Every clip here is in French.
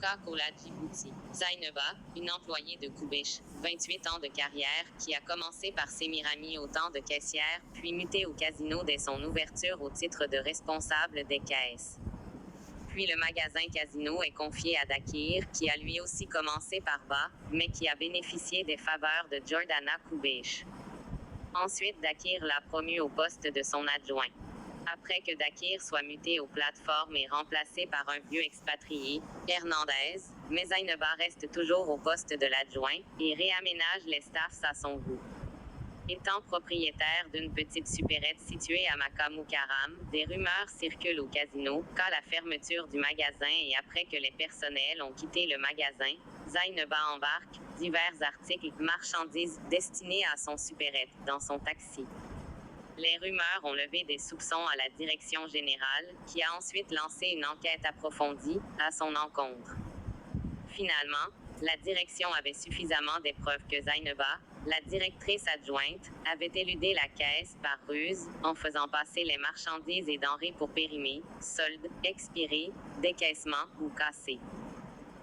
Coca-Cola Djibouti. Zaineba, une employée de Kubesh, 28 ans de carrière, qui a commencé par Sémirami au temps de caissière, puis muté au casino dès son ouverture au titre de responsable des caisses. Puis le magasin Casino est confié à Dakir, qui a lui aussi commencé par bas, mais qui a bénéficié des faveurs de Jordana Kubesh. Ensuite Dakir l'a promu au poste de son adjoint. Après que Dakir soit muté aux plateformes et remplacé par un vieux expatrié, Hernandez, mais Zaineba reste toujours au poste de l'adjoint, et réaménage les staffs à son goût. Étant propriétaire d'une petite supérette située à Makamukaram, des rumeurs circulent au casino, qu'à la fermeture du magasin et après que les personnels ont quitté le magasin, Zaineba embarque divers articles et marchandises destinés à son supérette dans son taxi. Les rumeurs ont levé des soupçons à la direction générale, qui a ensuite lancé une enquête approfondie à son encontre. Finalement, la direction avait suffisamment des preuves que Zaineba, la directrice adjointe, avait éludé la caisse par ruse, en faisant passer les marchandises et denrées pour périmés, soldes, expirés, décaissement ou cassés.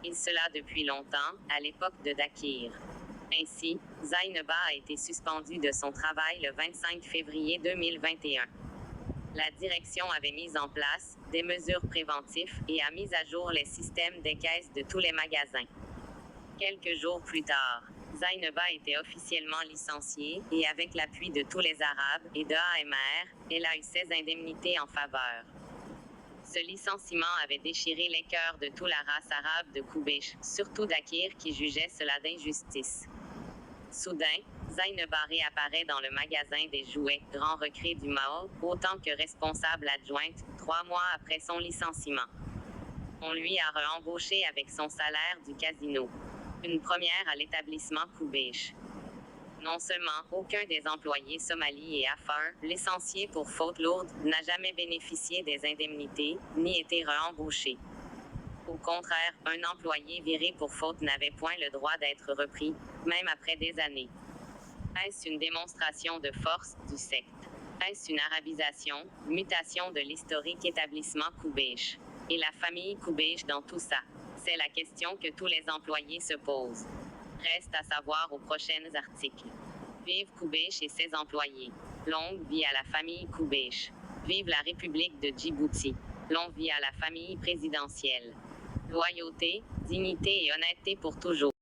Et cela depuis longtemps, à l'époque de Dakir. Ainsi, Zaineba a été suspendue de son travail le 25 février 2021. La direction avait mis en place des mesures préventives et a mis à jour les systèmes des caisses de tous les magasins. Quelques jours plus tard, Zaineba était officiellement licenciée, et avec l'appui de tous les Arabes et de AMR, elle a eu ses indemnités en faveur. Ce licenciement avait déchiré les cœurs de toute la race arabe de Kubesh, surtout Dakir qui jugeait cela d'injustice. Soudain, Zaineba réapparaît dans le magasin des jouets, Grand Recré du Mall, autant que responsable adjointe, 3 mois après son licenciement. On lui a re-embauché avec son salaire du casino. Une première à l'établissement Kubesh. Non seulement aucun des employés somalis et afars, licenciés pour faute lourde, n'a jamais bénéficié des indemnités, ni été re-embauché. Au contraire, un employé viré pour faute n'avait point le droit d'être repris, même après des années. Est-ce une démonstration de force du secte? Est-ce une arabisation, mutation de l'historique établissement Kubesh? Et la famille Kubesh dans tout ça? C'est la question que tous les employés se posent. Reste à savoir aux prochains articles. Vive Kubesh et ses employés. Longue vie à la famille Kubesh. Vive la République de Djibouti. Longue vie à la famille présidentielle. Loyauté, dignité et honnêteté pour toujours.